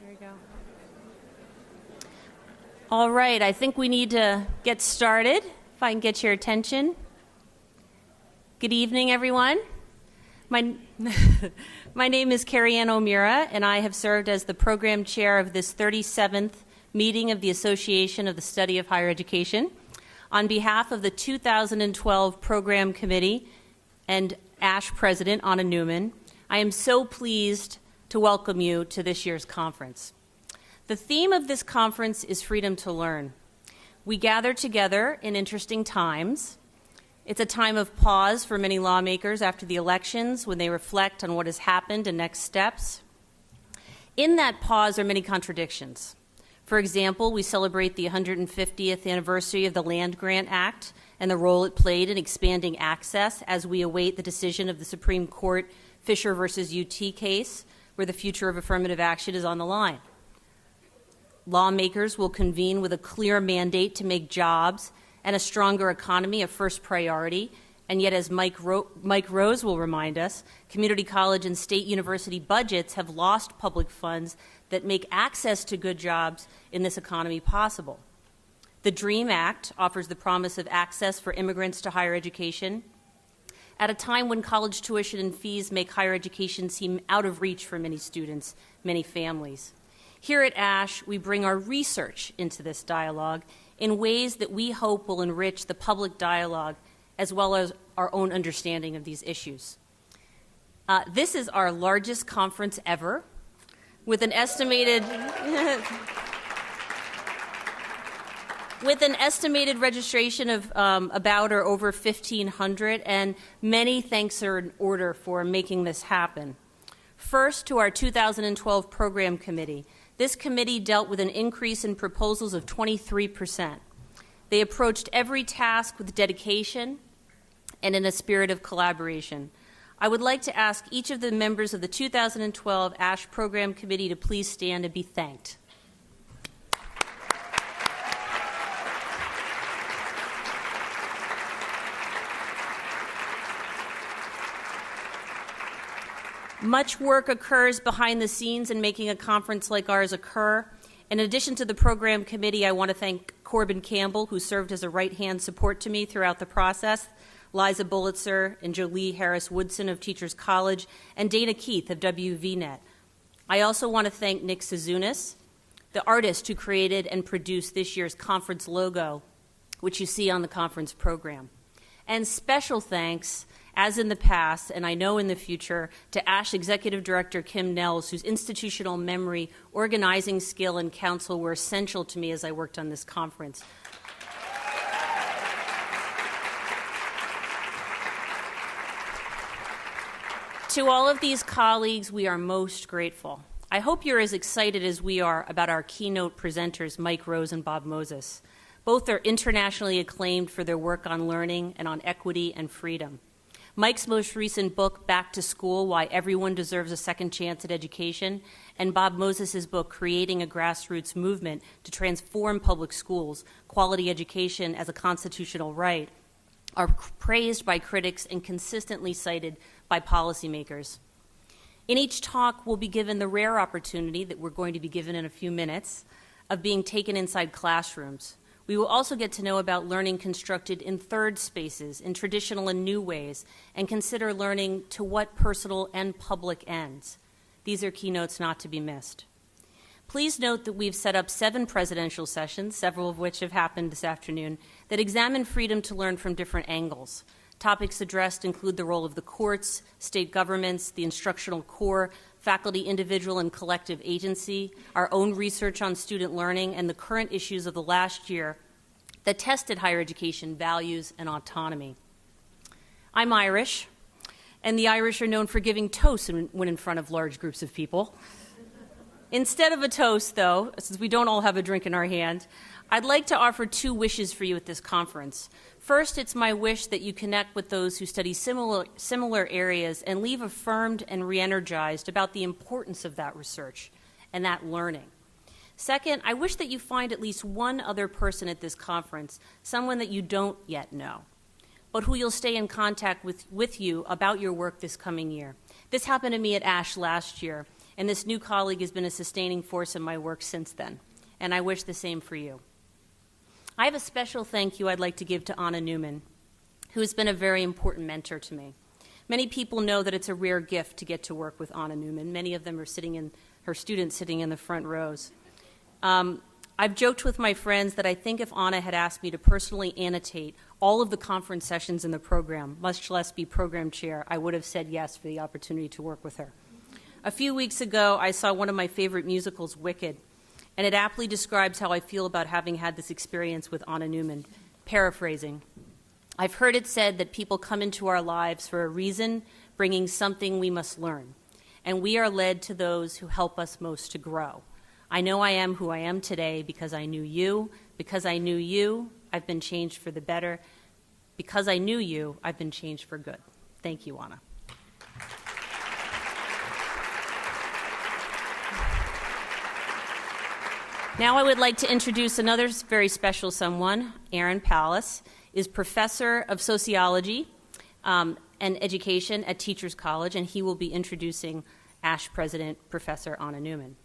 There you go. All right, I think we need to get started, if I can get your attention. Good evening, everyone. My name is Carrie Ann O'Meara, and I have served as the program chair of this 37th meeting of the Association of the Study of Higher Education. On behalf of the 2012 Program Committee and ASHE President, Anna Neumann, I am so pleased to welcome you to this year's conference. The theme of this conference is freedom to learn. We gather together in interesting times. It's a time of pause for many lawmakers after the elections when they reflect on what has happened and next steps. In that pause are many contradictions. For example, we celebrate the 150th anniversary of the Land Grant Act and the role it played in expanding access as we await the decision of the Supreme Court Fisher versus UT case, where the future of affirmative action is on the line. Lawmakers will convene with a clear mandate to make jobs and a stronger economy a first priority, and yet, as Mike Rose will remind us, community college and state university budgets have lost public funds that make access to good jobs in this economy possible. The DREAM Act offers the promise of access for immigrants to higher education at a time when college tuition and fees make higher education seem out of reach for many students, many families. Here at ASHE, we bring our research into this dialogue in ways that we hope will enrich the public dialogue as well as our own understanding of these issues. This is our largest conference ever, with an estimated registration of about or over 1,500, and many thanks are in order for making this happen. First, to our 2012 Program Committee. This committee dealt with an increase in proposals of 23%. They approached every task with dedication and in a spirit of collaboration. I would like to ask each of the members of the 2012 ASHE Program Committee to please stand and be thanked. Much work occurs behind the scenes in making a conference like ours occur. In addition to the program committee, I want to thank Corbin Campbell, who served as a right-hand support to me throughout the process, Liza Bullitzer and Jolie Harris-Woodson of Teachers College, and Dana Keith of WVNet. I also want to thank Nick Suzunis, the artist who created and produced this year's conference logo, which you see on the conference program. And special thanks, as in the past, and I know in the future, to ASHE Executive Director Kim Nels, whose institutional memory, organizing skill, and counsel were essential to me as I worked on this conference. To all of these colleagues, we are most grateful. I hope you're as excited as we are about our keynote presenters, Mike Rose and Bob Moses. Both are internationally acclaimed for their work on learning and on equity and freedom. Mike's most recent book, Back to School, Why Everyone Deserves a Second Chance at Education, and Bob Moses' book, Creating a Grassroots Movement to Transform Public Schools, Quality Education as a Constitutional Right, are praised by critics and consistently cited by policymakers. In each talk, we'll be given the rare opportunity that we're going to be given in a few minutes of being taken inside classrooms. We will also get to know about learning constructed in third spaces, in traditional and new ways, and consider learning to what personal and public ends. These are keynotes not to be missed. Please note that we've set up 7 presidential sessions, several of which have happened this afternoon, that examine freedom to learn from different angles. Topics addressed include the role of the courts, state governments, the instructional core, faculty individual and collective agency, our own research on student learning, and the current issues of the last year that tested higher education values and autonomy. I'm Irish, and the Irish are known for giving toasts when in front of large groups of people. Instead of a toast, though, since we don't all have a drink in our hand, I'd like to offer 2 wishes for you at this conference. First, it's my wish that you connect with those who study similar areas and leave affirmed and re-energized about the importance of that research and that learning. Second, I wish that you find at least one other person at this conference, someone that you don't yet know, but who you'll stay in contact with you about your work this coming year. This happened to me at ASHE last year, and this new colleague has been a sustaining force in my work since then, and I wish the same for you. I have a special thank you I'd like to give to Anna Neumann, who has been a very important mentor to me. Many people know that it's a rare gift to get to work with Anna Neumann. Many of them are her students sitting in the front rows. I've joked with my friends that I think if Anna had asked me to personally annotate all of the conference sessions in the program, much less be program chair, I would have said yes for the opportunity to work with her. A few weeks ago, I saw one of my favorite musicals, Wicked, and it aptly describes how I feel about having had this experience with Anna Neumann. Paraphrasing, I've heard it said that people come into our lives for a reason, bringing something we must learn, and we are led to those who help us most to grow. I know I am who I am today because I knew you. Because I knew you, I've been changed for the better. Because I knew you, I've been changed for good. Thank you, Anna. Now I would like to introduce another very special someone. Aaron Pallas is professor of sociology and education at Teachers College, and he will be introducing ASHE President, Professor Anna Neumann.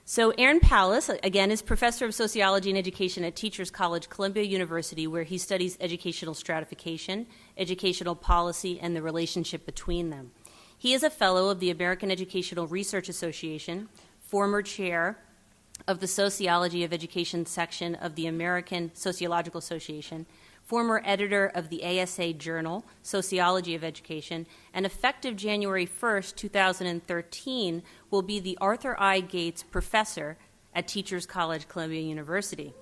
So Aaron Pallas, again, is professor of sociology and education at Teachers College, Columbia University, where he studies educational stratification, educational policy, and the relationship between them. He is a fellow of the American Educational Research Association, former chair of the Sociology of Education section of the American Sociological Association, former editor of the ASHE journal, Sociology of Education, and effective January 1st, 2013, will be the Arthur I. Gates Professor at Teachers College, Columbia University.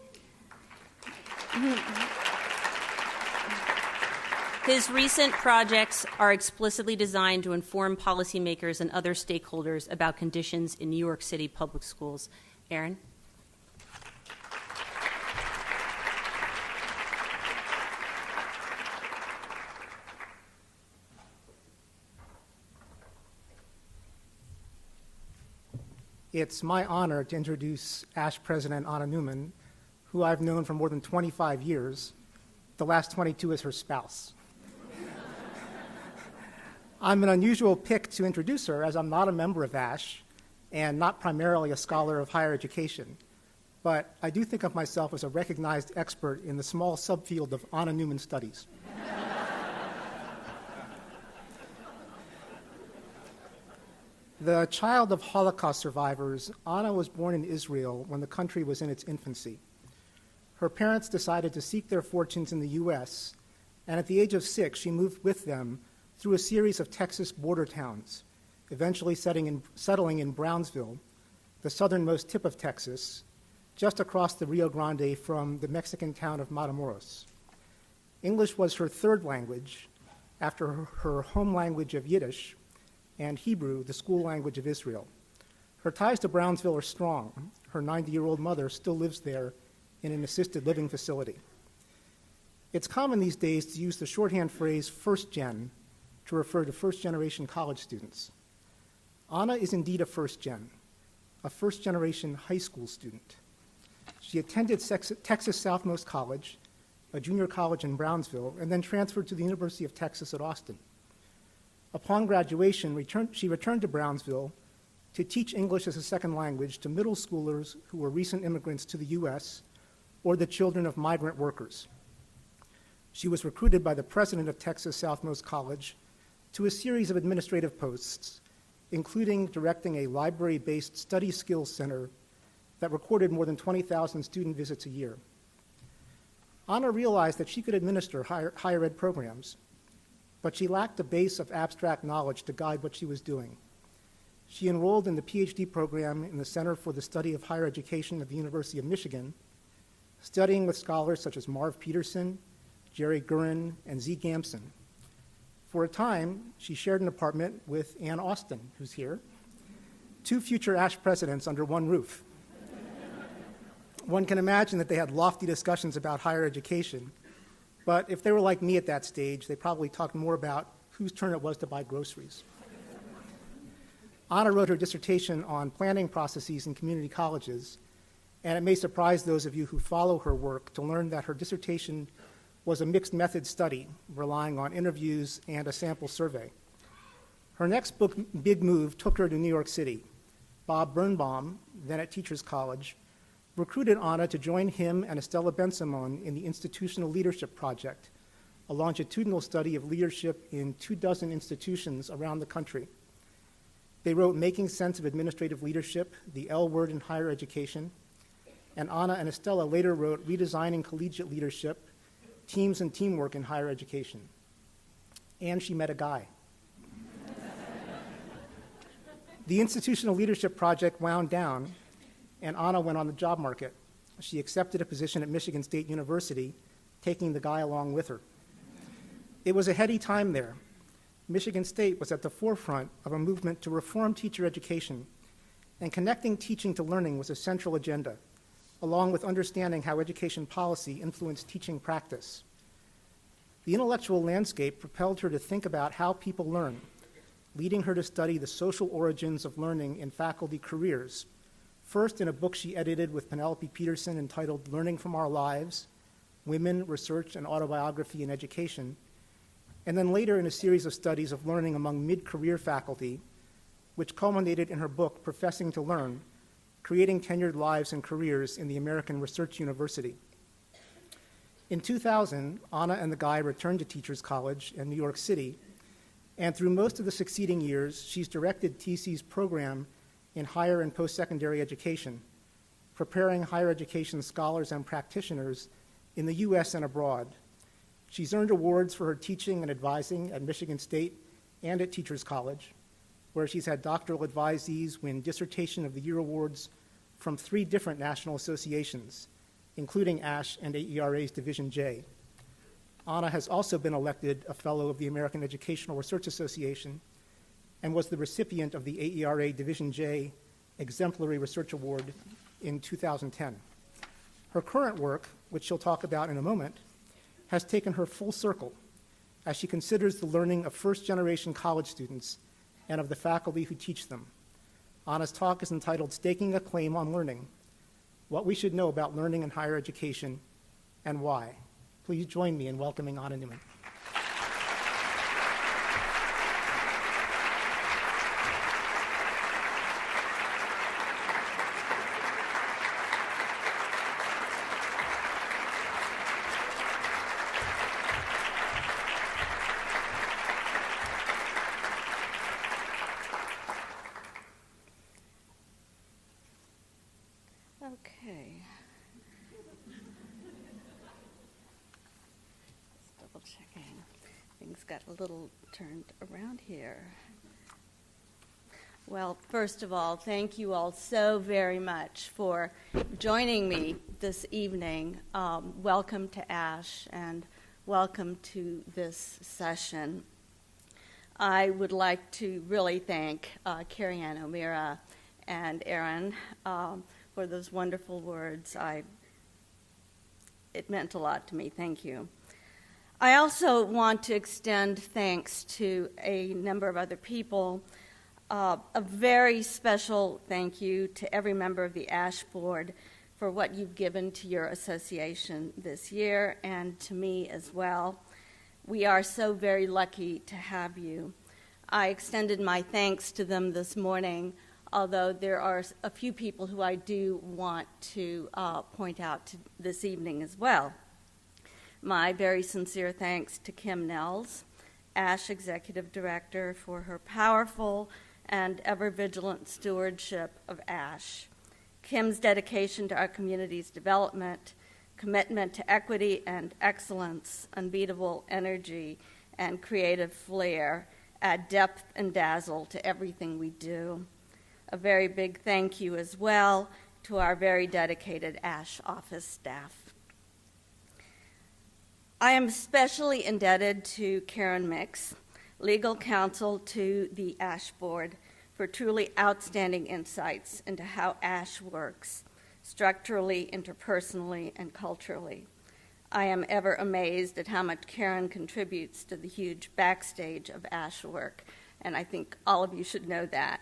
His recent projects are explicitly designed to inform policymakers and other stakeholders about conditions in New York City public schools. Aaron? It's my honor to introduce ASHE President Anna Neumann, who I've known for more than 25 years. The last 22 as her spouse. I'm an unusual pick to introduce her, as I'm not a member of ASHE and not primarily a scholar of higher education. But I do think of myself as a recognized expert in the small subfield of Anna Neumann studies. The child of Holocaust survivors, Anna was born in Israel when the country was in its infancy. Her parents decided to seek their fortunes in the U.S., and at the age of 6, she moved with them through a series of Texas border towns, eventually settling in Brownsville, the southernmost tip of Texas, just across the Rio Grande from the Mexican town of Matamoros. English was her third language, after her home language of Yiddish, and Hebrew, the school language of Israel. Her ties to Brownsville are strong. Her 90-year-old mother still lives there in an assisted living facility. It's common these days to use the shorthand phrase first gen to refer to first-generation college students. Anna is indeed a first-gen, a first-generation high school student. She attended Texas Southmost College, a junior college in Brownsville, and then transferred to the University of Texas at Austin. Upon graduation, she returned to Brownsville to teach English as a second language to middle schoolers who were recent immigrants to the U.S. or the children of migrant workers. She was recruited by the president of Texas Southmost College to a series of administrative posts, including directing a library-based study skills center that recorded more than 20,000 student visits a year. Anna realized that she could administer higher ed programs, but she lacked a base of abstract knowledge to guide what she was doing. She enrolled in the PhD program in the Center for the Study of Higher Education at the University of Michigan, studying with scholars such as Marv Peterson, Jerry Gurin, and Z. Gamson. For a time, she shared an apartment with Ann Austin, who's here, two future ASHE presidents under one roof. One can imagine that they had lofty discussions about higher education, but if they were like me at that stage, they probably talked more about whose turn it was to buy groceries. Anna wrote her dissertation on planning processes in community colleges, and it may surprise those of you who follow her work to learn that her dissertation was a mixed method study relying on interviews and a sample survey. Her next book, Big Move, took her to New York City, Bob Birnbaum, then at Teachers College, recruited Anna to join him and Estella Ben-Simon in the Institutional Leadership Project, a longitudinal study of leadership in 24 institutions around the country. They wrote Making Sense of Administrative Leadership, the L Word in Higher Education, and Anna and Estella later wrote Redesigning Collegiate Leadership, Teams and Teamwork in Higher Education. And she met a guy. The Institutional Leadership Project wound down, and Anna went on the job market. She accepted a position at Michigan State University, taking the guy along with her. It was a heady time there. Michigan State was at the forefront of a movement to reform teacher education, and connecting teaching to learning was a central agenda, along with understanding how education policy influenced teaching practice. The intellectual landscape propelled her to think about how people learn, leading her to study the social origins of learning in faculty careers, first in a book she edited with Penelope Peterson entitled Learning from Our Lives, Women, Research, and Autobiography in Education, and then later in a series of studies of learning among mid-career faculty, which culminated in her book, Professing to Learn, Creating Tenured Lives and Careers in the American Research University. In 2000, Anna and the guy returned to Teachers College in New York City, and through most of the succeeding years, she's directed TC's program in higher and post-secondary education, preparing higher education scholars and practitioners in the U.S. and abroad. She's earned awards for her teaching and advising at Michigan State and at Teachers College, where she's had doctoral advisees win Dissertation of the Year awards from 3 different national associations, including ASHE and AERA's Division J. Anna has also been elected a Fellow of the American Educational Research Association and was the recipient of the AERA Division J Exemplary Research Award in 2010. Her current work, which she'll talk about in a moment, has taken her full circle as she considers the learning of first-generation college students and of the faculty who teach them. Anna's talk is entitled Staking a Claim on Learning, What We Should Know About Learning in Higher Education and Why. Please join me in welcoming Anna Neumann. Okay. Just double checking. Things got a little turned around here. Well, first of all, thank you all so very much for joining me this evening. Welcome to ASHE and welcome to this session. I would like to really thank Carrie Ann O'Meara and Aaron for those wonderful words. It meant a lot to me. Thank you. I also want to extend thanks to a number of other people. A very special thank you to every member of the ASHE board for what you've given to your association this year and to me as well. We are so very lucky to have you. I extended my thanks to them this morning, although there are a few people who I do want to point out this evening as well. My very sincere thanks to Kim Nels, ASHE Executive Director, for her powerful and ever-vigilant stewardship of ASHE. Kim's dedication to our community's development, commitment to equity and excellence, unbeatable energy, and creative flair add depth and dazzle to everything we do. A very big thank you as well to our very dedicated ASHE office staff. I am especially indebted to Karen Mix, legal counsel to the ASHE board, for truly outstanding insights into how ASHE works, structurally, interpersonally, and culturally. I am ever amazed at how much Karen contributes to the huge backstage of ASHE work, and I think all of you should know that.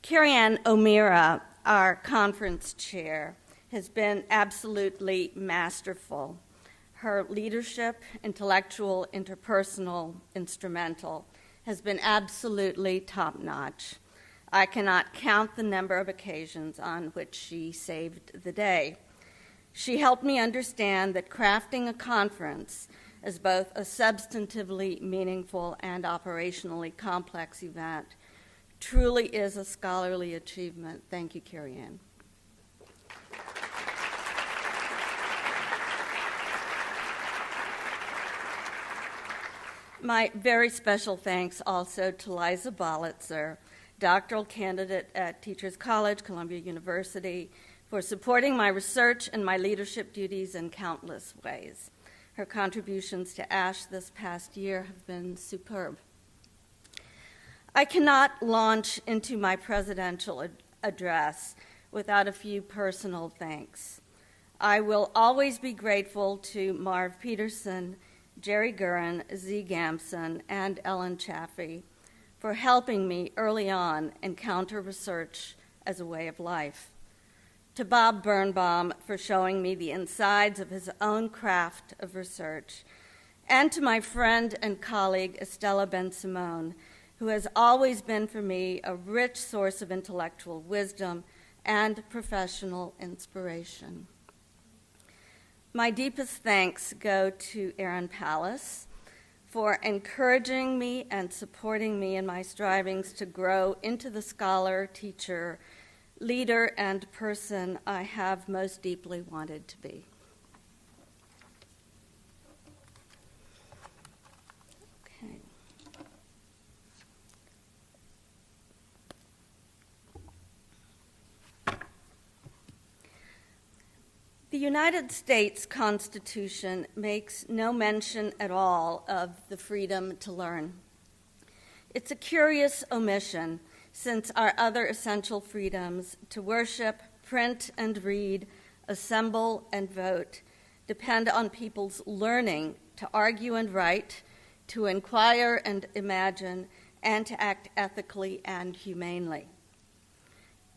Carrie Ann O'Meara, our conference chair, has been absolutely masterful. Her leadership, intellectual, interpersonal, instrumental, has been absolutely top-notch. I cannot count the number of occasions on which she saved the day. She helped me understand that crafting a conference as both a substantively meaningful and operationally complex event truly is a scholarly achievement. Thank you, Carrie Ann. My very special thanks also to Liza Bolitzer, doctoral candidate at Teachers College, Columbia University, for supporting my research and my leadership duties in countless ways. Her contributions to ASHE this past year have been superb. I cannot launch into my presidential address without a few personal thanks. I will always be grateful to Marv Peterson, Jerry Gurin, Z. Gamson, and Ellen Chaffee for helping me early on encounter research as a way of life, to Bob Birnbaum for showing me the insides of his own craft of research, and to my friend and colleague Estella Ben-Simone, who has always been for me a rich source of intellectual wisdom and professional inspiration. My deepest thanks go to Aaron Pallas for encouraging me and supporting me in my strivings to grow into the scholar, teacher, leader, and person I have most deeply wanted to be. Okay. The United States Constitution makes no mention at all of the freedom to learn. It's a curious omission, since our other essential freedoms to worship, print and read, assemble and vote depend on people's learning to argue and write, to inquire and imagine, and to act ethically and humanely.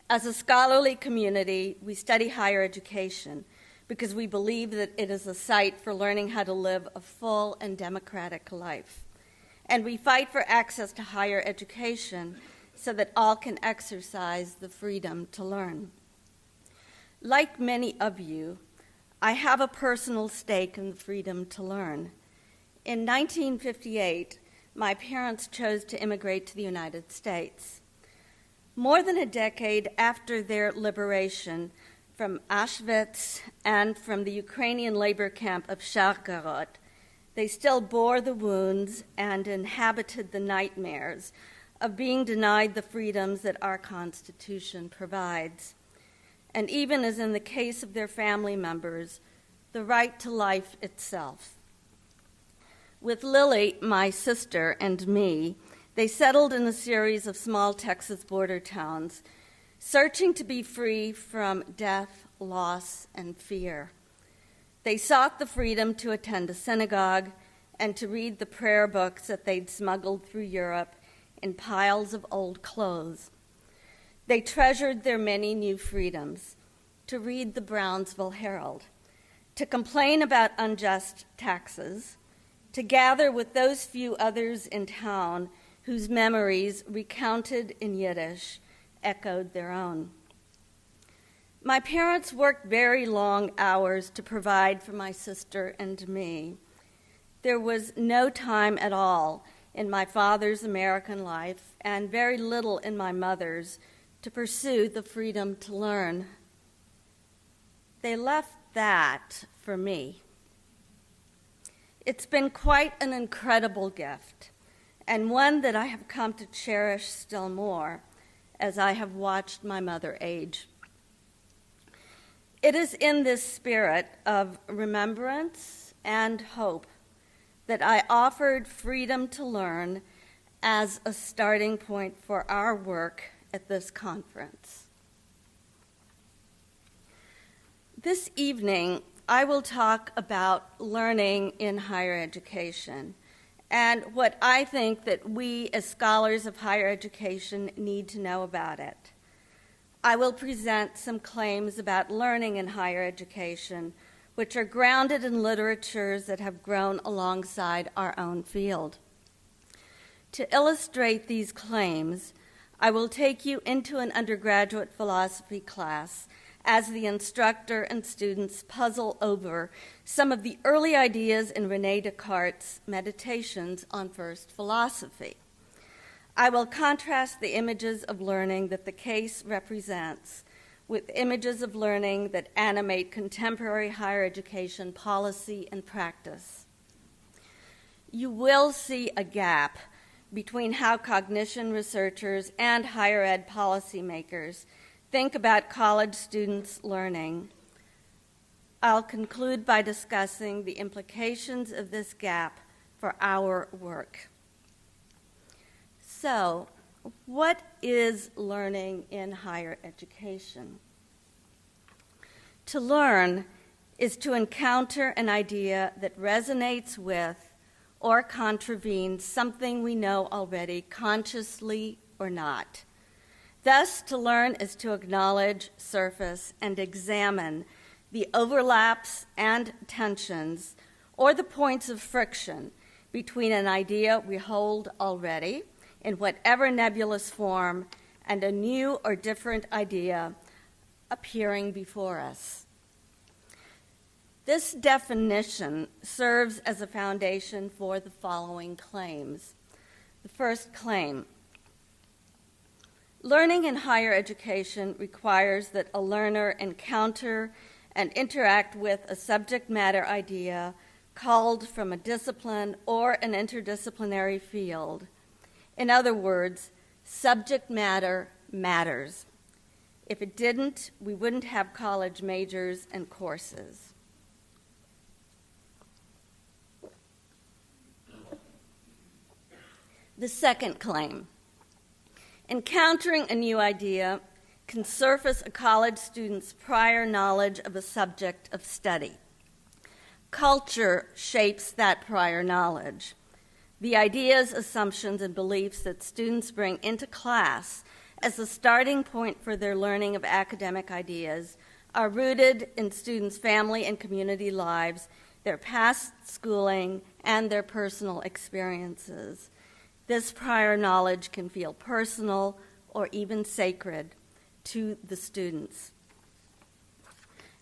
As a scholarly community, we study higher education because we believe that it is a site for learning how to live a full and democratic life. And we fight for access to higher education so that all can exercise the freedom to learn. Like many of you, I have a personal stake in the freedom to learn. In 1958, my parents chose to immigrate to the United States. More than a decade after their liberation from Auschwitz and from the Ukrainian labor camp of Shargorod, they still bore the wounds and inhabited the nightmares of being denied the freedoms that our Constitution provides. And even as in the case of their family members, the right to life itself. With Lily, my sister, and me, they settled in a series of small Texas border towns, searching to be free from death, loss, and fear. They sought the freedom to attend a synagogue and to read the prayer books that they'd smuggled through Europe in piles of old clothes. They treasured their many new freedoms: to read the Brownsville Herald, to complain about unjust taxes, to gather with those few others in town whose memories, recounted in Yiddish, echoed their own. My parents worked very long hours to provide for my sister and me. There was no time at all in my father's American life, and very little in my mother's, to pursue the freedom to learn. They left that for me. It's been quite an incredible gift, and one that I have come to cherish still more as I have watched my mother age. It is in this spirit of remembrance and hope that I offered freedom to learn as a starting point for our work at this conference. This evening, I will talk about learning in higher education and what I think that we as scholars of higher education need to know about it. I will present some claims about learning in higher education which are grounded in literatures that have grown alongside our own field. To illustrate these claims, I will take you into an undergraduate philosophy class as the instructor and students puzzle over some of the early ideas in René Descartes' Meditations on First Philosophy. I will contrast the images of learning that the case represents with images of learning that animate contemporary higher education policy and practice. You will see a gap between how cognition researchers and higher ed policymakers think about college students' learning. I'll conclude by discussing the implications of this gap for our work. So, what is learning in higher education? To learn is to encounter an idea that resonates with or contravenes something we know already, consciously or not. Thus, to learn is to acknowledge, surface, and examine the overlaps and tensions or the points of friction between an idea we hold already in whatever nebulous form and a new or different idea appearing before us. This definition serves as a foundation for the following claims. The first claim: learning in higher education requires that a learner encounter and interact with a subject matter idea culled from a discipline or an interdisciplinary field. In other words, subject matter matters. If it didn't, we wouldn't have college majors and courses. The second claim: encountering a new idea can surface a college student's prior knowledge of a subject of study. Culture shapes that prior knowledge. The ideas, assumptions, and beliefs that students bring into class as a starting point for their learning of academic ideas are rooted in students' family and community lives, their past schooling, and their personal experiences. This prior knowledge can feel personal or even sacred to the students.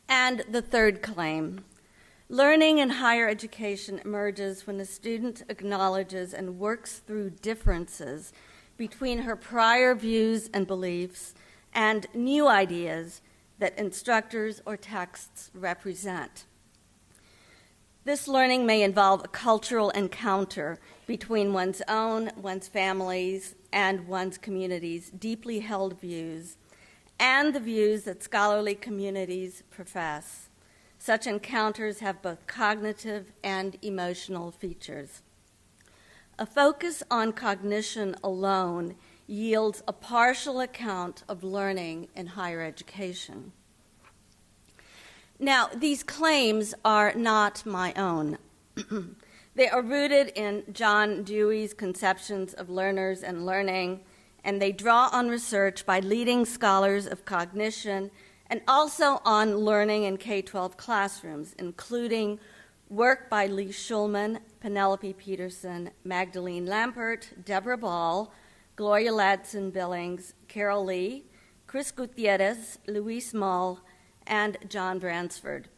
And the third claim: learning in higher education emerges when a student acknowledges and works through differences between her prior views and beliefs and new ideas that instructors or texts represent. This learning may involve a cultural encounter between one's own, one's family's, and one's community's deeply held views and the views that scholarly communities profess. Such encounters have both cognitive and emotional features. A focus on cognition alone yields a partial account of learning in higher education. Now, these claims are not my own. They are rooted in John Dewey's conceptions of learners and learning, and they draw on research by leading scholars of cognition and also on learning in K-12 classrooms, including work by Lee Schulman, Penelope Peterson, Magdalene Lampert, Deborah Ball, Gloria Ladson-Billings, Carol Lee, Chris Gutierrez, Luis Moll, and John Bransford.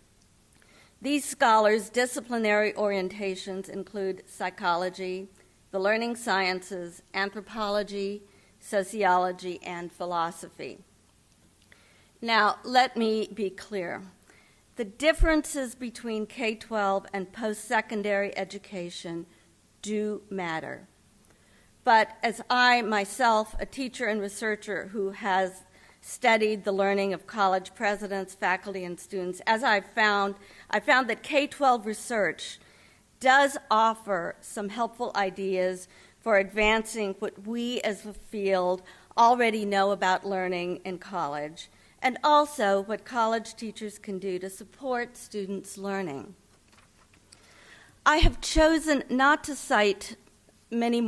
These scholars' disciplinary orientations include psychology, the learning sciences, anthropology, sociology, and philosophy. Now, let me be clear. The differences between K-12 and post-secondary education do matter. But as I myself, a teacher and researcher who has studied the learning of college presidents, faculty, and students, as I found that K-12 research does offer some helpful ideas for advancing what we as a field already know about learning in college, and also what college teachers can do to support students' learning. I have chosen not to cite any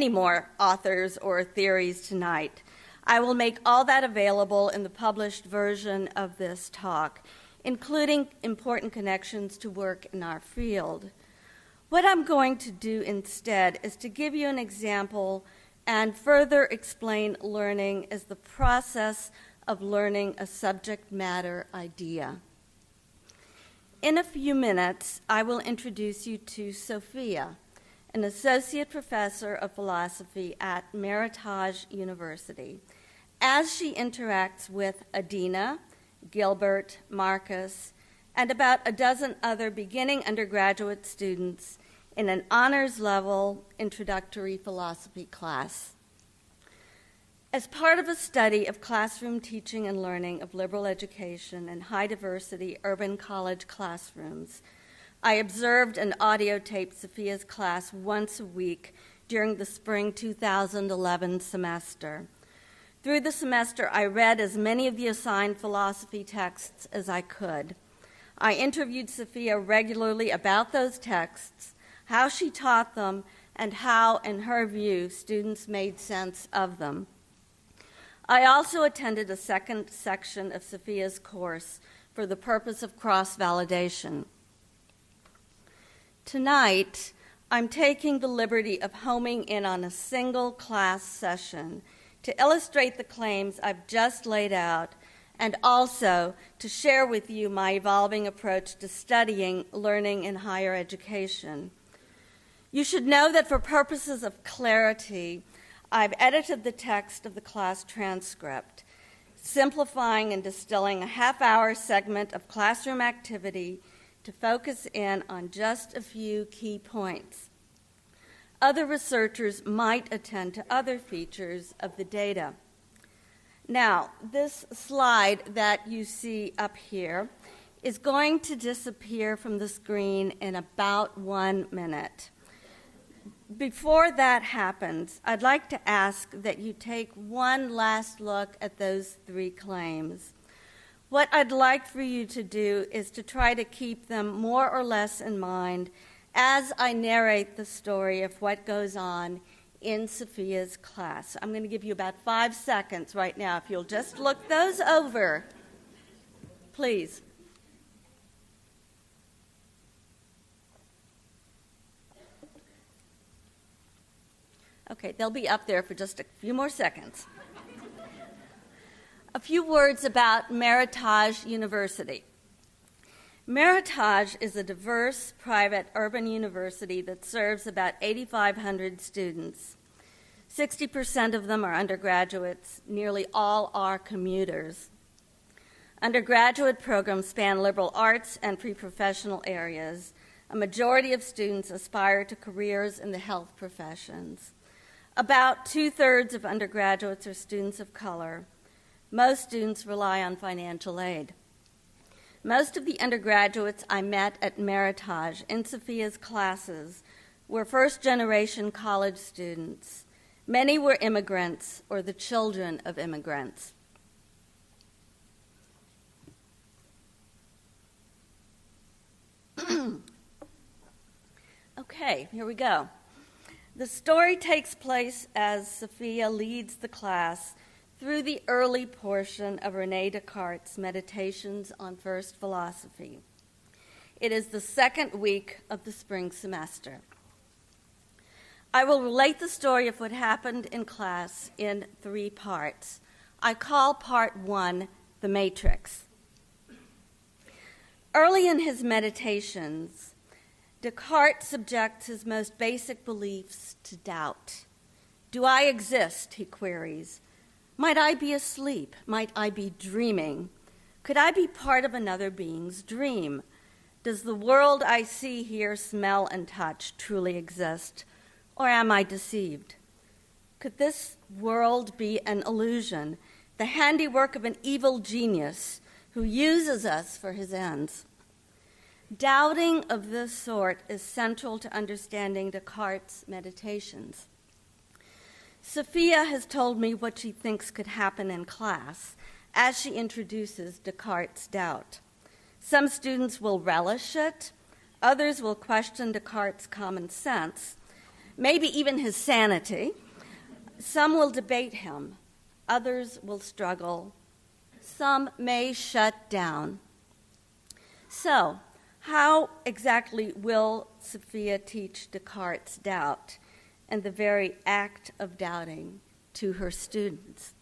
more authors or theories tonight. I will make all that available in the published version of this talk, including important connections to work in our field. What I'm going to do instead is to give you an example and further explain learning as the process of learning a subject matter idea. In a few minutes, I will introduce you to Sophia, an associate professor of philosophy at Meritage University, as she interacts with Adina, Gilbert, Marcus, and about a dozen other beginning undergraduate students in an honors-level introductory philosophy class. As part of a study of classroom teaching and learning of liberal education in high-diversity urban college classrooms, I observed and audiotaped Sophia's class once a week during the spring 2011 semester. Through the semester, I read as many of the assigned philosophy texts as I could. I interviewed Sophia regularly about those texts, how she taught them, and how, in her view, students made sense of them. I also attended a second section of Sophia's course for the purpose of cross-validation. Tonight, I'm taking the liberty of homing in on a single class session to illustrate the claims I've just laid out and also to share with you my evolving approach to studying learning in higher education. You should know that for purposes of clarity, I've edited the text of the class transcript, simplifying and distilling a half-hour segment of classroom activity to focus in on just a few key points. Other researchers might attend to other features of the data. Now, this slide that you see up here is going to disappear from the screen in about 1 minute. Before that happens, I'd like to ask that you take one last look at those 3 claims. What I'd like for you to do is to try to keep them more or less in mind as I narrate the story of what goes on in Sophia's class. I'm going to give you about 5 seconds right now. If you'll just look those over, please. Okay, they'll be up there for just a few more seconds. A few words about Meritage University. Meritage is a diverse, private, urban university that serves about 8,500 students. 60% of them are undergraduates. Nearly all are commuters. Undergraduate programs span liberal arts and pre-professional areas. A majority of students aspire to careers in the health professions. About 2/3 of undergraduates are students of color. Most students rely on financial aid. Most of the undergraduates I met at Meritage in Sophia's classes were first-generation college students. Many were immigrants or the children of immigrants. Okay, here we go. The story takes place as Sophia leads the class through the early portion of René Descartes' Meditations on First Philosophy. It is the second week of the spring semester. I will relate the story of what happened in class in 3 parts. I call part 1 the Matrix. Early in his meditations, Descartes subjects his most basic beliefs to doubt. Do I exist, he queries. Might I be asleep? Might I be dreaming? Could I be part of another being's dream? Does the world I see, hear, smell, and touch truly exist? Or am I deceived? Could this world be an illusion, the handiwork of an evil genius who uses us for his ends? Doubting of this sort is central to understanding Descartes' meditations. Sophia has told me what she thinks could happen in class as she introduces Descartes' doubt. Some students will relish it, others will question Descartes' common sense, maybe even his sanity. Some will debate him, others will struggle. Some may shut down. So, how exactly will Sophia teach Descartes' doubt and the very act of doubting to her students?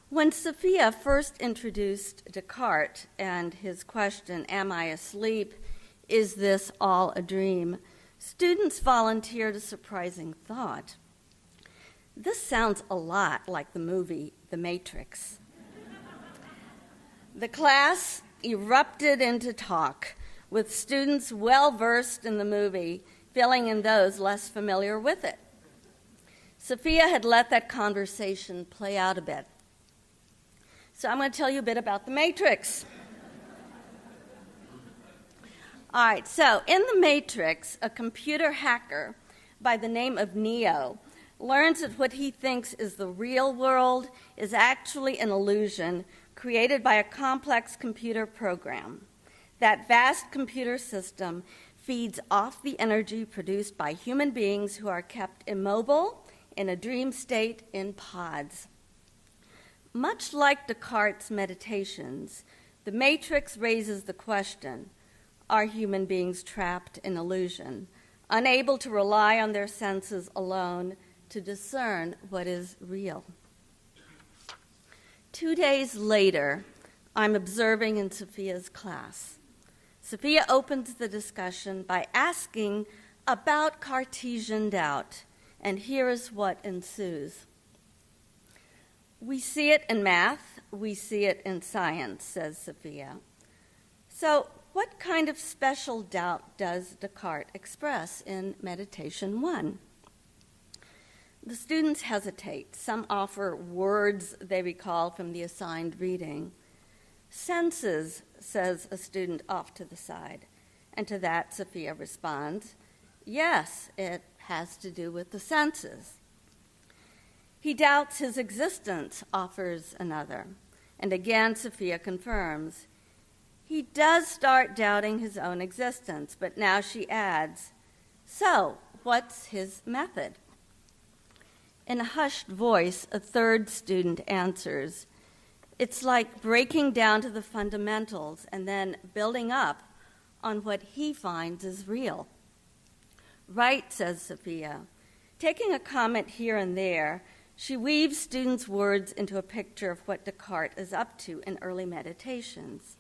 When Sophia first introduced Descartes and his question, "Am I asleep? Is this all a dream?" students volunteered a surprising thought. This sounds a lot like the movie The Matrix. The class erupted into talk, with students well versed in the movie filling in those less familiar with it. Sophia had let that conversation play out a bit. So I'm going to tell you a bit about The Matrix. All right, so in The Matrix, a computer hacker by the name of Neo learns that what he thinks is the real world is actually an illusion created by a complex computer program. That vast computer system feeds off the energy produced by human beings who are kept immobile in a dream state in pods. Much like Descartes' meditations, The Matrix raises the question, are human beings trapped in illusion, unable to rely on their senses alone to discern what is real? 2 days later, I'm observing in Sophia's class. Sophia opens the discussion by asking about Cartesian doubt, and here is what ensues. "We see it in math, we see it in science," says Sophia. "So what kind of special doubt does Descartes express in Meditation 1? The students hesitate. Some offer words they recall from the assigned reading. "Senses," says a student off to the side. And to that, Sophia responds, "Yes, it has to do with the senses." "He doubts his existence," offers another. And again, Sophia confirms. "He does start doubting his own existence," but now she adds, "So, what's his method?" In a hushed voice, a third student answers, "It's like breaking down to the fundamentals and then building up on what he finds is real." "Right," says Sophia. Taking a comment here and there, she weaves students' words into a picture of what Descartes is up to in early meditations.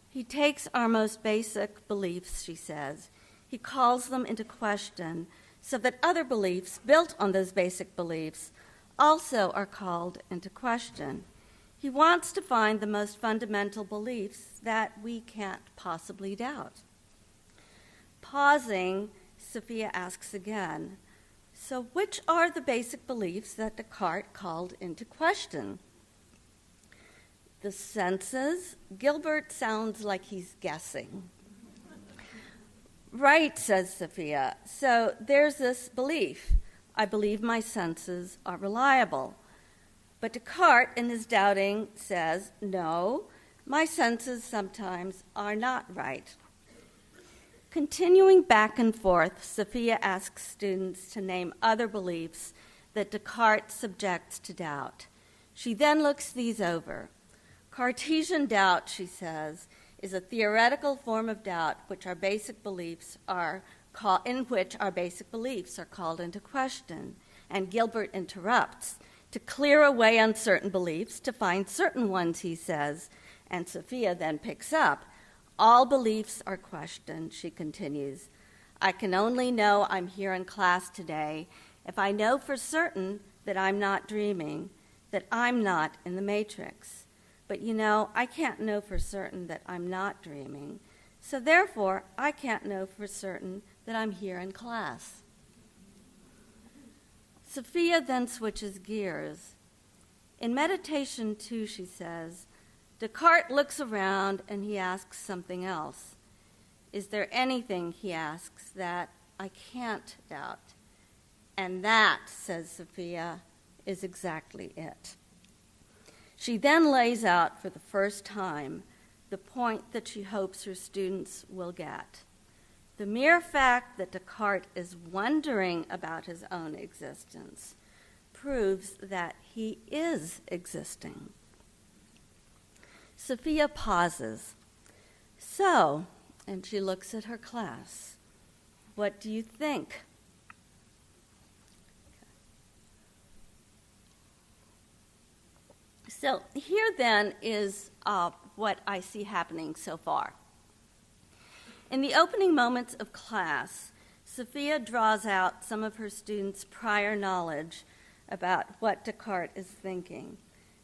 He takes our most basic beliefs, she says. He calls them into question so that other beliefs built on those basic beliefs also are called into question. He wants to find the most fundamental beliefs that we can't possibly doubt. Pausing, Sophia asks again, "So which are the basic beliefs that Descartes called into question?" "The senses?" Gilbert sounds like he's guessing. "Right," says Sophia. "So there's this belief. I believe my senses are reliable." But Descartes, in his doubting, says, "No, my senses sometimes are not right." Continuing back and forth, Sophia asks students to name other beliefs that Descartes subjects to doubt. She then looks these over. Cartesian doubt, she says, is a theoretical form of doubt in which our basic beliefs are called into question. And Gilbert interrupts to clear away uncertain beliefs, to find certain ones, he says, and Sophia then picks up. "All beliefs are questioned," she continues. "I can only know I'm here in class today if I know for certain that I'm not dreaming, that I'm not in the matrix. But I can't know for certain that I'm not dreaming, so therefore I can't know for certain that I'm here in class." Sophia then switches gears. In Meditation 2, she says, Descartes looks around and he asks something else. "Is there anything," he asks, "that I can't doubt?" And that, says Sophia, is exactly it. She then lays out for the first time the point that she hopes her students will get. The mere fact that Descartes is wondering about his own existence proves that he is existing. Sophia pauses. So, and she looks at her class. What do you think? So here then is what I see happening so far. In the opening moments of class, Sophia draws out some of her students' prior knowledge about what Descartes is thinking,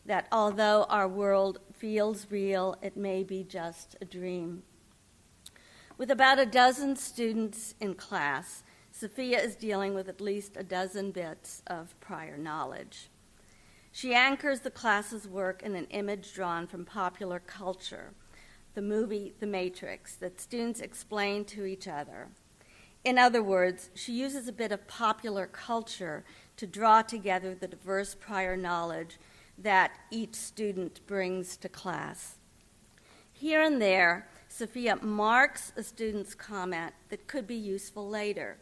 that although our world feels real, it may be just a dream. With about a dozen students in class, Sophia is dealing with at least a dozen bits of prior knowledge. She anchors the class's work in an image drawn from popular culture, the movie The Matrix, that students explain to each other. In other words, she uses a bit of popular culture to draw together the diverse prior knowledge that each student brings to class. Here and there, Sophia marks a student's comment that could be useful later.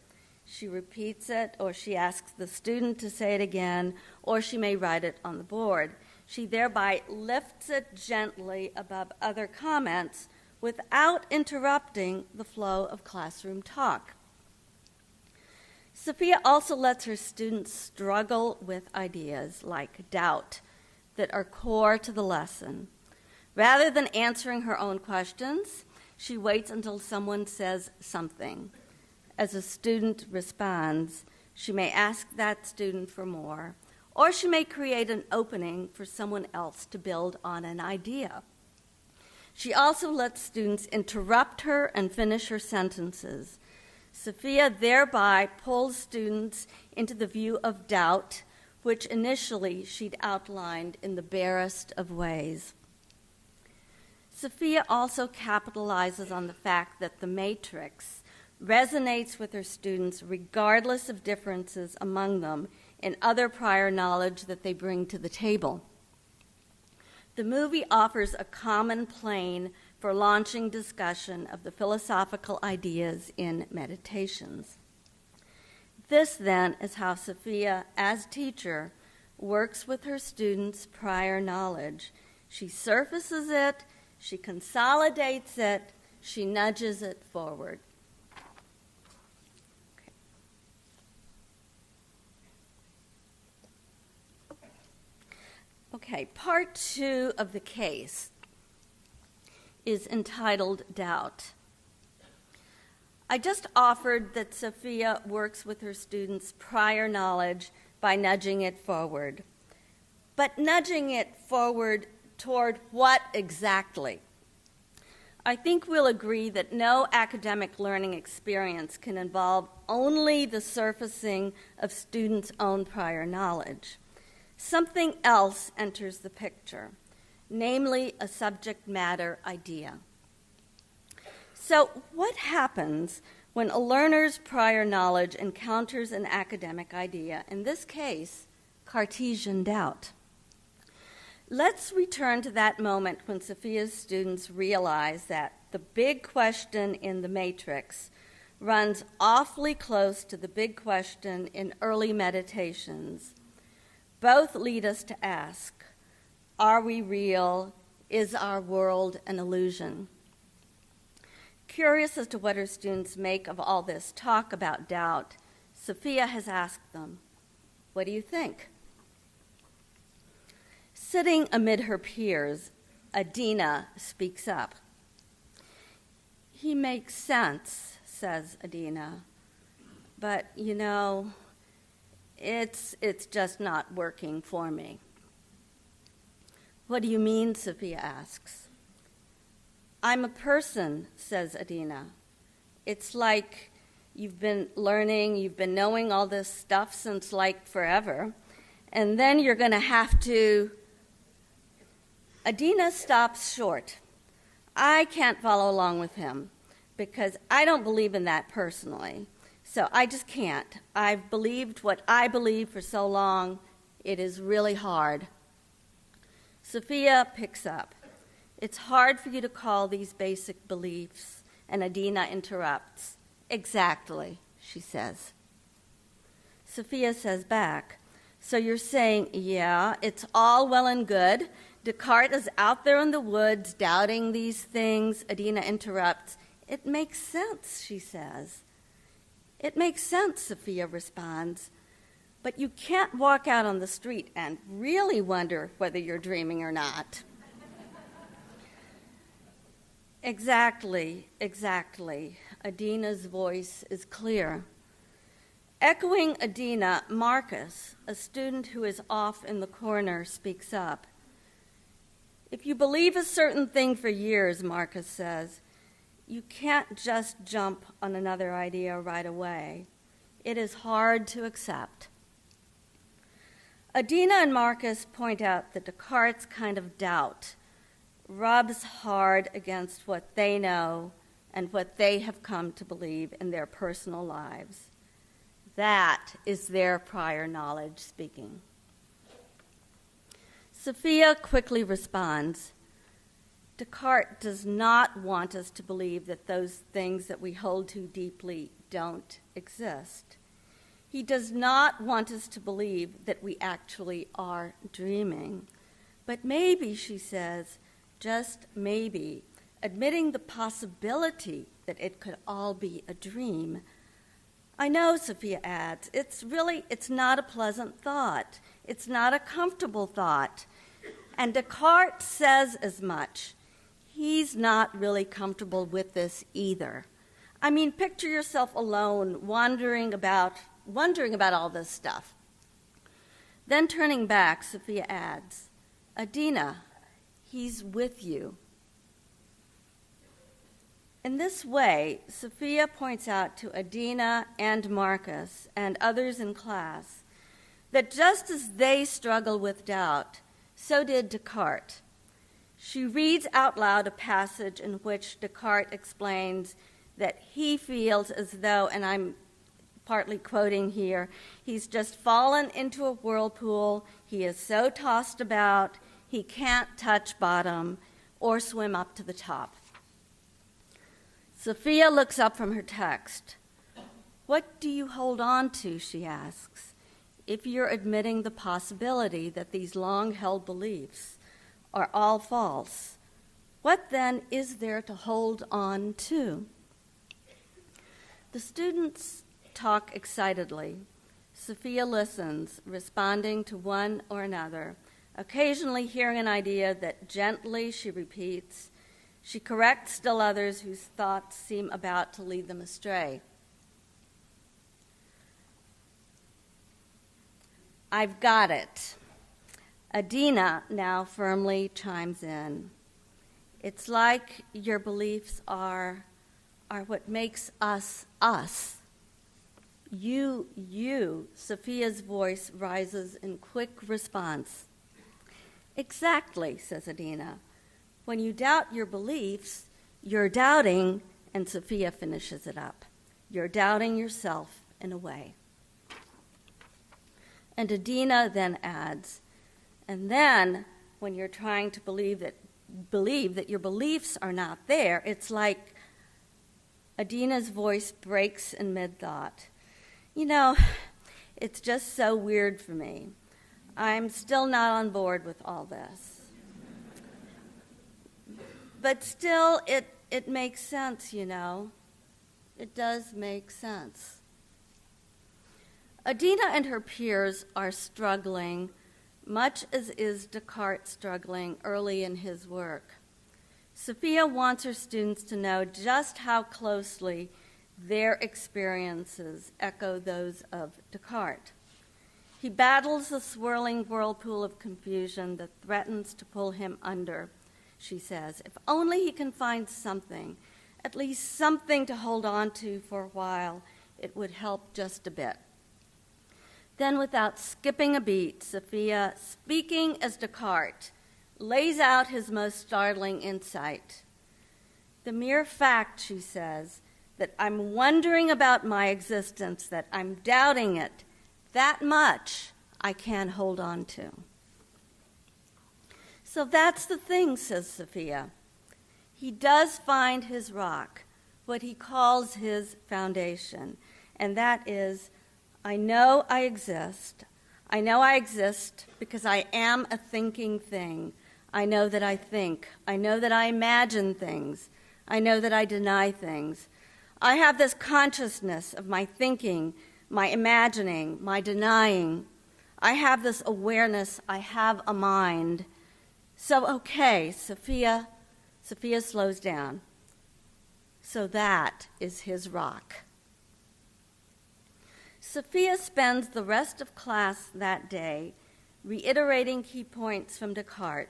She repeats it, or she asks the student to say it again, or she may write it on the board. She thereby lifts it gently above other comments without interrupting the flow of classroom talk. Sophia also lets her students struggle with ideas like doubt that are core to the lesson. Rather than answering her own questions, she waits until someone says something. As a student responds, she may ask that student for more, or she may create an opening for someone else to build on an idea. She also lets students interrupt her and finish her sentences. Sophia thereby pulls students into the view of doubt, which initially she'd outlined in the barest of ways. Sophia also capitalizes on the fact that the matrix resonates with her students regardless of differences among them in other prior knowledge that they bring to the table. The movie offers a common plane for launching discussion of the philosophical ideas in Meditations. This, then, is how Sophia, as teacher, works with her students' prior knowledge. She surfaces it, she consolidates it, she nudges it forward. Okay, part 2 of the case is entitled Doubt. I just offered that Sophia works with her students' prior knowledge by nudging it forward. But nudging it forward toward what exactly? I think we'll agree that no academic learning experience can involve only the surfacing of students' own prior knowledge. Something else enters the picture, namely a subject matter idea. So what happens when a learner's prior knowledge encounters an academic idea, in this case, Cartesian doubt? Let's return to that moment when Sophia's students realize that the big question in the matrix runs awfully close to the big question in early Meditations. Both lead us to ask, are we real? Is our world an illusion? Curious as to what her students make of all this talk about doubt, Sophia has asked them, what do you think? Sitting amid her peers, Adina speaks up. He makes sense, says Adina, but it's just not working for me. What do you mean? Sophia asks. I'm a person, says Adina. It's like you've been learning, you've been knowing all this stuff since forever, and then you're going to have to... Adina stops short. I can't follow along with him because I don't believe in that personally. So I just can't. I've believed what I believe for so long, it is really hard. Sophia picks up. It's hard for you to call these basic beliefs, and Adina interrupts. Exactly, she says. Sophia says back, so you're saying, yeah, it's all well and good Descartes is out there in the woods doubting these things. Adina interrupts. It makes sense, she says. It makes sense, Sophia responds. But you can't walk out on the street and really wonder whether you're dreaming or not. Exactly. Adina's voice is clear. Echoing Adina, Marcus, a student who is off in the corner, speaks up. If you believe a certain thing for years, Marcus says, you can't just jump on another idea right away. It is hard to accept. Adina and Marcus point out that Descartes' kind of doubt rubs hard against what they know and what they have come to believe in their personal lives. That is their prior knowledge speaking. Sophia quickly responds, Descartes does not want us to believe that those things that we hold to deeply don't exist. He does not want us to believe that we actually are dreaming. But maybe, she says, just maybe, admitting the possibility that it could all be a dream. I know, Sophia adds, it's not a pleasant thought. It's not a comfortable thought. And Descartes says as much. He's not really comfortable with this either. I mean, picture yourself alone, wondering about all this stuff. Then turning back, Sophia adds, Adina, he's with you. In this way, Sophia points out to Adina and Marcus and others in class that just as they struggle with doubt, so did Descartes. She reads out loud a passage in which Descartes explains that he feels as though, and I'm partly quoting here, he's just fallen into a whirlpool, he is so tossed about, he can't touch bottom or swim up to the top. Sophia looks up from her text. What do you hold on to, she asks, if you're admitting the possibility that these long-held beliefs are all false? What then is there to hold on to? The students talk excitedly. Sophia listens, responding to one or another, occasionally hearing an idea that gently she repeats. She corrects still others whose thoughts seem about to lead them astray. I've got it. Adina now firmly chimes in. It's like your beliefs are what makes us us. You, Sophia's voice rises in quick response. Exactly, says Adina. When you doubt your beliefs, you're doubting, and Sophia finishes it up. You're doubting yourself in a way. And Adina then adds, and then when you're trying to believe that your beliefs are not there, it's like Adina's voice breaks in mid-thought. You know, it's just so weird for me. I'm still not on board with all this. But still, it makes sense, you know. It does make sense. Adina and her peers are struggling, much as is Descartes struggling early in his work. Sophia wants her students to know just how closely their experiences echo those of Descartes. He battles the swirling whirlpool of confusion that threatens to pull him under, she says. If only he can find something, at least something to hold on to for a while, it would help just a bit. Then, without skipping a beat, Sophia, speaking as Descartes, lays out his most startling insight. The mere fact, she says, that I'm wondering about my existence, that I'm doubting it, that much I can hold on to. So that's the thing, says Sophia. He does find his rock, what he calls his foundation, and that is, I know I exist. I know I exist because I am a thinking thing. I know that I think. I know that I imagine things. I know that I deny things. I have this consciousness of my thinking, my imagining, my denying. I have this awareness. I have a mind. So, okay, Sophia slows down. So that is his rock. Sophia spends the rest of class that day reiterating key points from Descartes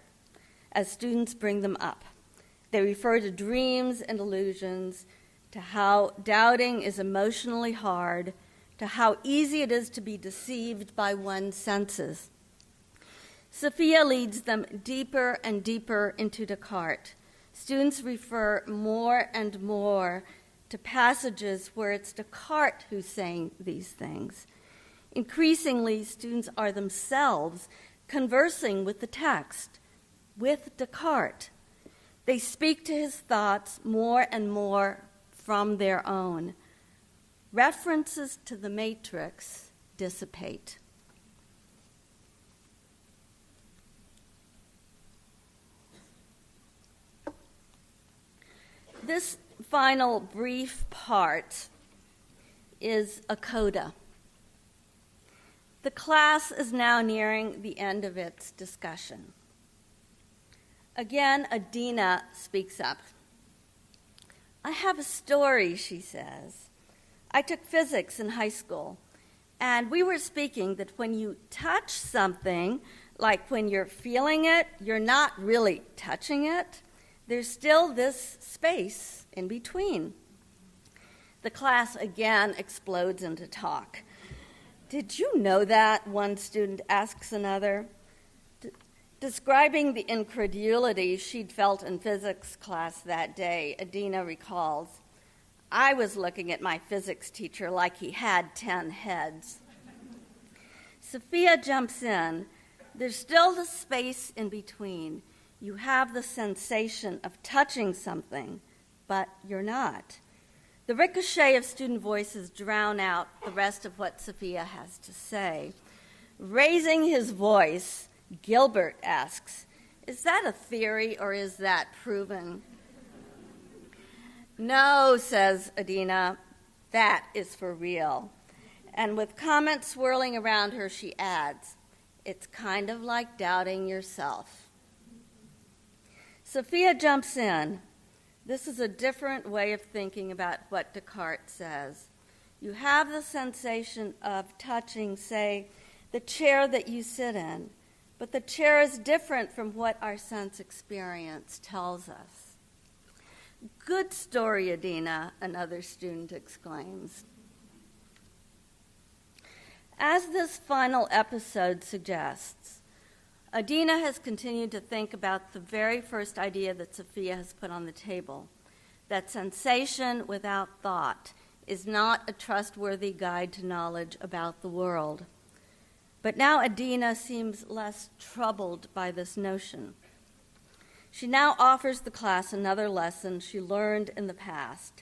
as students bring them up. They refer to dreams and illusions, to how doubting is emotionally hard, to how easy it is to be deceived by one's senses. Sophia leads them deeper and deeper into Descartes. Students refer more and more to passages where it's Descartes who's saying these things. Increasingly, students are themselves conversing with the text, with Descartes. They speak to his thoughts more and more from their own. References to the matrix dissipate. This final brief part is a coda. The class is now nearing the end of its discussion. Again, Adina speaks up. I have a story, she says. I took physics in high school, and we were speaking that when you touch something, like when you're feeling it, you're not really touching it. There's still this space in between. The class again explodes into talk. Did you know that? One student asks another. Describing the incredulity she'd felt in physics class that day, Adina recalls, I was looking at my physics teacher like he had 10 heads. Sophia jumps in. There's still the space in between. You have the sensation of touching something, but you're not. The ricochet of student voices drown out the rest of what Sophia has to say. Raising his voice, Gilbert asks, is that a theory or is that proven? No, says Adina, that is for real. And with comments swirling around her, she adds, it's kind of like doubting yourself. Sophia jumps in. This is a different way of thinking about what Descartes says. You have the sensation of touching, say, the chair that you sit in, but the chair is different from what our sense experience tells us. Good story, Adina, another student exclaims. As this final episode suggests, Adina has continued to think about the very first idea that Sophia has put on the table, that sensation without thought is not a trustworthy guide to knowledge about the world. But now Adina seems less troubled by this notion. She now offers the class another lesson she learned in the past,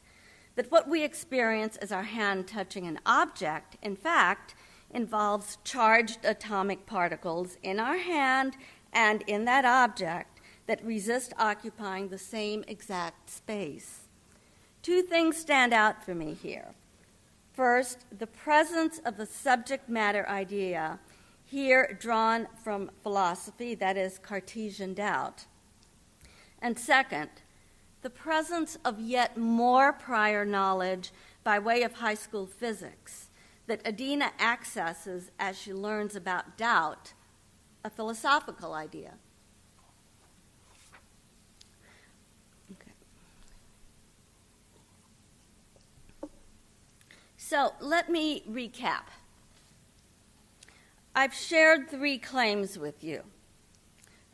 that what we experience as our hand touching an object, in fact, involves charged atomic particles in our hand and in that object that resist occupying the same exact space. Two things stand out for me here. First, the presence of the subject matter idea, here drawn from philosophy, that is Cartesian doubt. And second, the presence of yet more prior knowledge by way of high school physics that Adina accesses as she learns about doubt, a philosophical idea. Okay. So let me recap. I've shared 3 claims with you.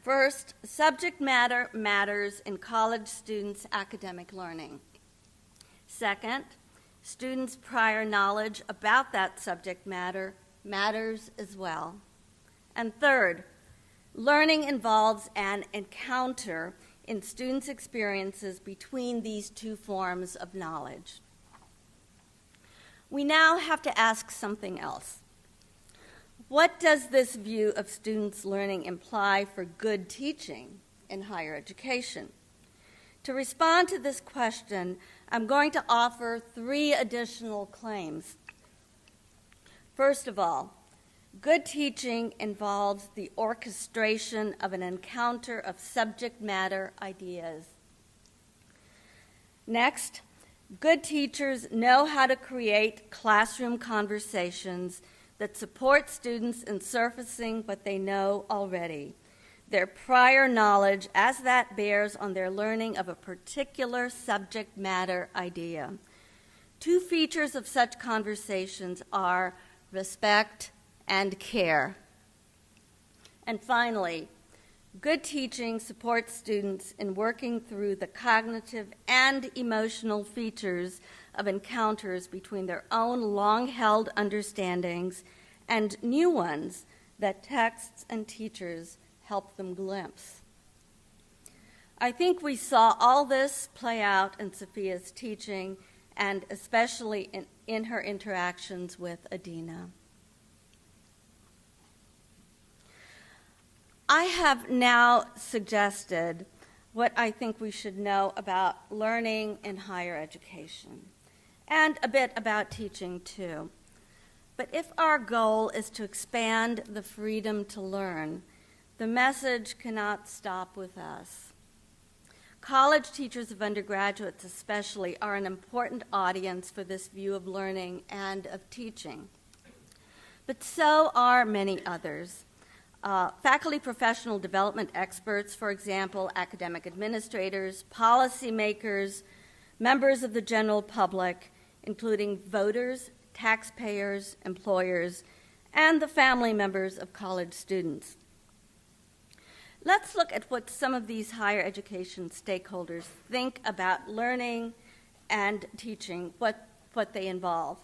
First, subject matter matters in college students' academic learning. Second, students' prior knowledge about that subject matter matters as well. And third, learning involves an encounter in students' experiences between these 2 forms of knowledge. We now have to ask something else. What does this view of students' learning imply for good teaching in higher education? To respond to this question, I'm going to offer 3 additional claims. First of all, good teaching involves the orchestration of an encounter of subject matter ideas. Next, good teachers know how to create classroom conversations that support students in surfacing what they know already, their prior knowledge as that bears on their learning of a particular subject matter idea. 2 features of such conversations are respect and care. And finally, good teaching supports students in working through the cognitive and emotional features of encounters between their own long-held understandings and new ones that texts and teachers help them glimpse. I think we saw all this play out in Sophia's teaching, and especially in her interactions with Adina. I have now suggested what I think we should know about learning in higher education, and a bit about teaching too. But if our goal is to expand the freedom to learn, the message cannot stop with us. College teachers of undergraduates especially are an important audience for this view of learning and of teaching. But so are many others. Faculty professional development experts, for example, academic administrators, policymakers, members of the general public, including voters, taxpayers, employers, and the family members of college students. Let's look at what some of these higher education stakeholders think about learning and teaching, what they involve.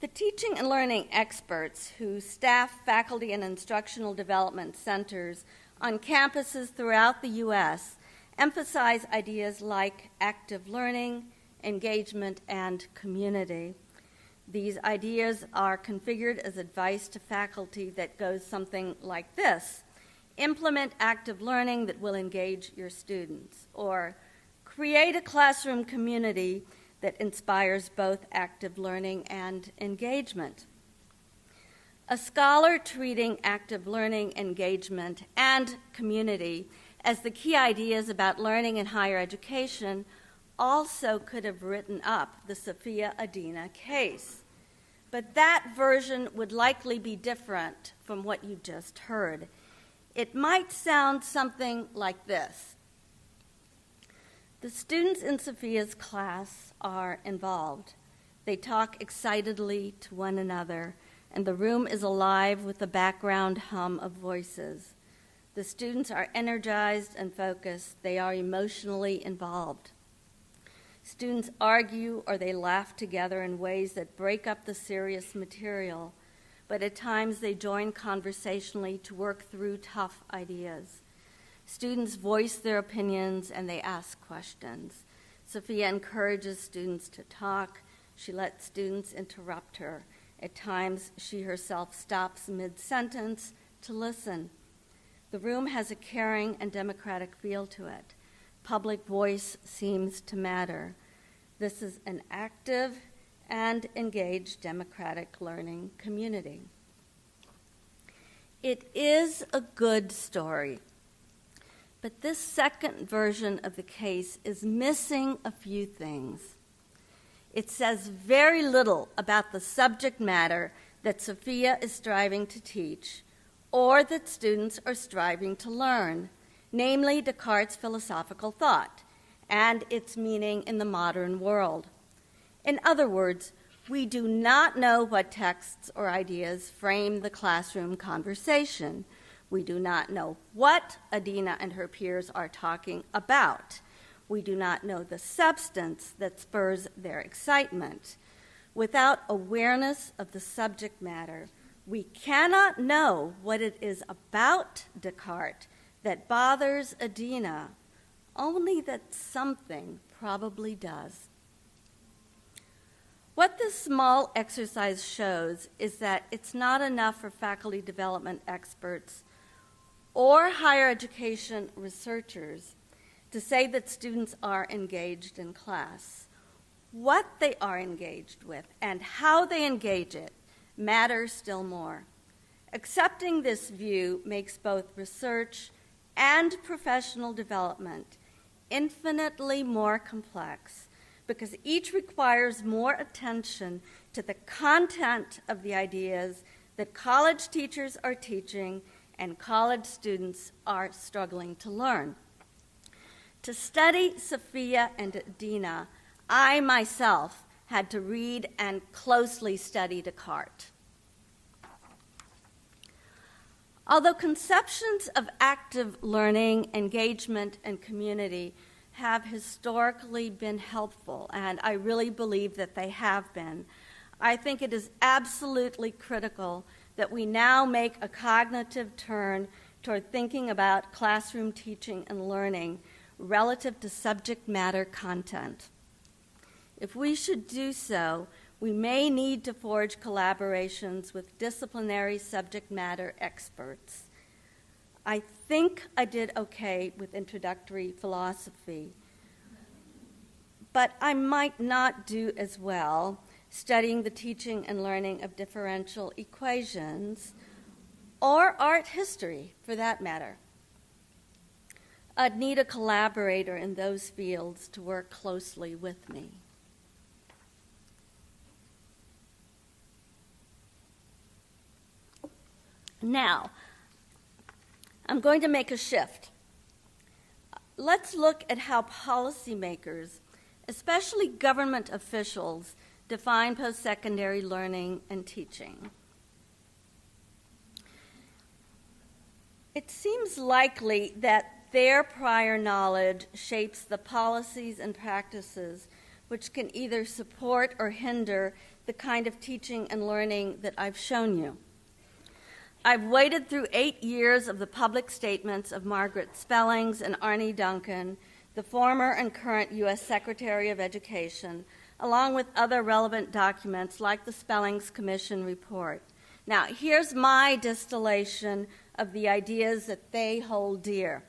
The teaching and learning experts who staff faculty and instructional development centers on campuses throughout the U.S. emphasize ideas like active learning, engagement, and community. These ideas are configured as advice to faculty that goes something like this: implement active learning that will engage your students, or create a classroom community that inspires both active learning and engagement. A scholar treating active learning, engagement, and community as the key ideas about learning in higher education also could have written up the Sophia Adina case. But that version would likely be different from what you just heard. It might sound something like this. The students in Sophia's class are involved. They talk excitedly to one another, and the room is alive with the background hum of voices. The students are energized and focused. They are emotionally involved. Students argue or they laugh together in ways that break up the serious material, but at times they join conversationally to work through tough ideas. Students voice their opinions and they ask questions. Sophia encourages students to talk. She lets students interrupt her. At times, she herself stops mid-sentence to listen. The room has a caring and democratic feel to it. Public voice seems to matter. This is an active and engaged democratic learning community. It is a good story. But this second version of the case is missing a few things. It says very little about the subject matter that Sophia is striving to teach or that students are striving to learn, namely Descartes' philosophical thought and its meaning in the modern world. In other words, we do not know what texts or ideas frame the classroom conversation. We do not know what Adina and her peers are talking about. We do not know the substance that spurs their excitement. Without awareness of the subject matter, we cannot know what it is about Descartes that bothers Adina, only that something probably does. What this small exercise shows is that it's not enough for faculty development experts or higher education researchers to say that students are engaged in class. What they are engaged with and how they engage it matters still more. Accepting this view makes both research and professional development infinitely more complex because each requires more attention to the content of the ideas that college teachers are teaching and college students are struggling to learn. To study Sophia and Adina, I myself had to read and closely study Descartes. Although conceptions of active learning, engagement, and community have historically been helpful, and I really believe that they have been, I think it is absolutely critical that we now make a cognitive turn toward thinking about classroom teaching and learning relative to subject matter content. If we should do so, we may need to forge collaborations with disciplinary subject matter experts. I think I did okay with introductory philosophy, but I might not do as well studying the teaching and learning of differential equations or art history, for that matter. I'd need a collaborator in those fields to work closely with me. Now, I'm going to make a shift. Let's look at how policymakers, especially government officials, define post-secondary learning and teaching. It seems likely that their prior knowledge shapes the policies and practices which can either support or hinder the kind of teaching and learning that I've shown you. I've waded through 8 years of the public statements of Margaret Spellings and Arne Duncan, the former and current U.S. Secretary of Education, along with other relevant documents like the Spellings Commission report. Now, here's my distillation of the ideas that they hold dear.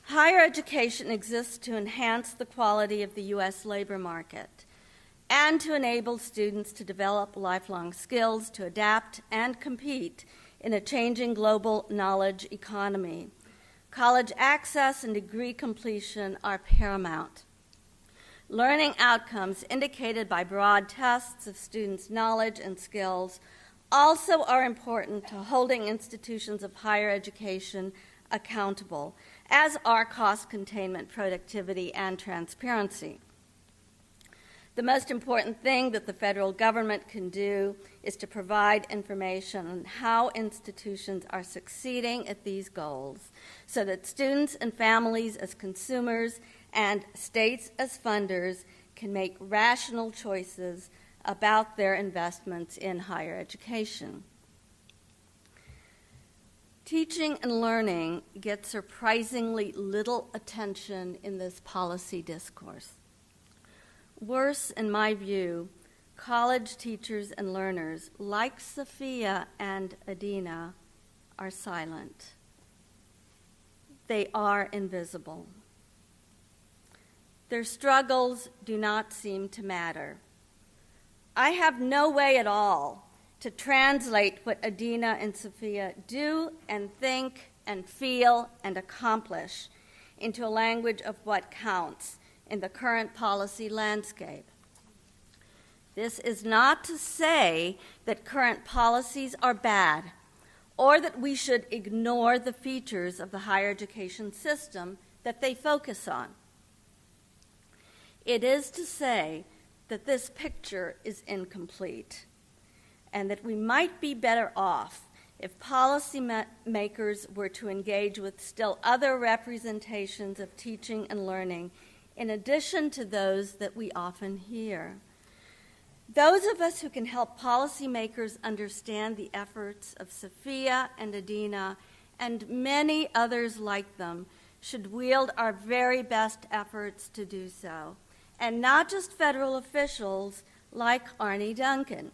Higher education exists to enhance the quality of the U.S. labor market and to enable students to develop lifelong skills to adapt and compete in a changing global knowledge economy. College access and degree completion are paramount. Learning outcomes indicated by broad tests of students' knowledge and skills also are important to holding institutions of higher education accountable, as are cost containment, productivity, and transparency. The most important thing that the federal government can do is to provide information on how institutions are succeeding at these goals so that students and families as consumers and states as funders can make rational choices about their investments in higher education. Teaching and learning get surprisingly little attention in this policy discourse. Worse, in my view, college teachers and learners, like Sophia and Adina, are silent. They are invisible. Their struggles do not seem to matter. I have no way at all to translate what Adina and Sophia do and think and feel and accomplish into a language of what counts in the current policy landscape. This is not to say that current policies are bad or that we should ignore the features of the higher education system that they focus on. It is to say that this picture is incomplete and that we might be better off if policymakers were to engage with still other representations of teaching and learning in addition to those that we often hear. Those of us who can help policymakers understand the efforts of Sophia and Adina and many others like them should wield our very best efforts to do so, and not just federal officials like Arne Duncan.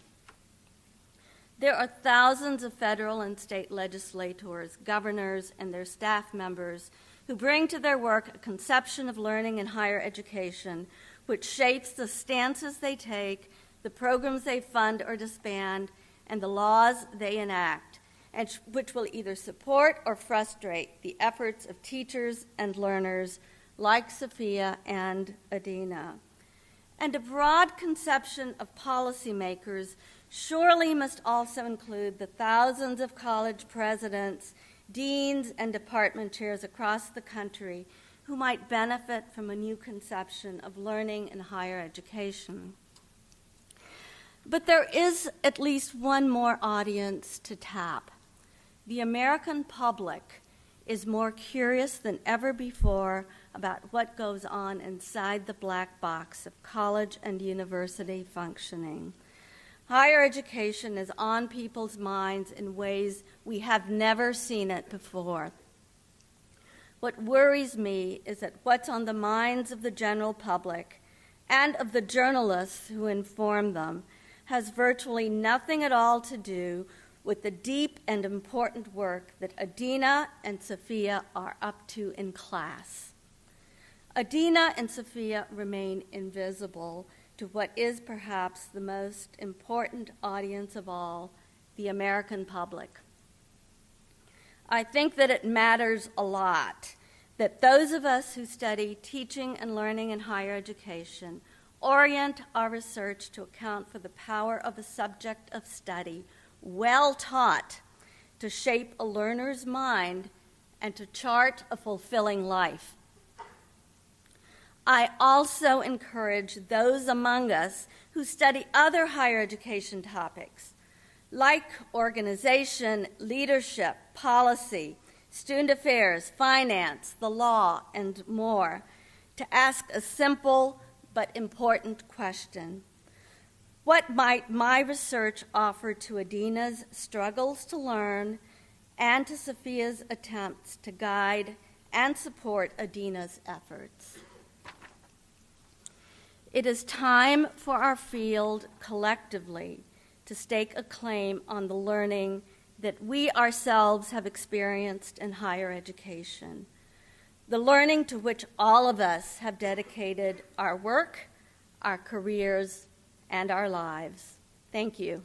There are thousands of federal and state legislators, governors, and their staff members who bring to their work a conception of learning in higher education which shapes the stances they take, the programs they fund or disband, and the laws they enact, and which will either support or frustrate the efforts of teachers and learners like Sophia and Adina. And a broad conception of policymakers surely must also include the thousands of college presidents, deans, and department chairs across the country who might benefit from a new conception of learning in higher education. But there is at least one more audience to tap. The American public is more curious than ever before about what goes on inside the black box of college and university functioning. Higher education is on people's minds in ways we have never seen it before. What worries me is that what's on the minds of the general public and of the journalists who inform them has virtually nothing at all to do with the deep and important work that Adina and Sophia are up to in class. Adina and Sophia remain invisible to what is perhaps the most important audience of all, the American public. I think that it matters a lot that those of us who study teaching and learning in higher education orient our research to account for the power of a subject of study well taught to shape a learner's mind and to chart a fulfilling life. I also encourage those among us who study other higher education topics, like organization, leadership, policy, student affairs, finance, the law, and more, to ask a simple but important question. What might my research offer to Adina's struggles to learn and to Sophia's attempts to guide and support Adina's efforts? It is time for our field collectively to stake a claim on the learning that we ourselves have experienced in higher education, the learning to which all of us have dedicated our work, our careers, and our lives. Thank you.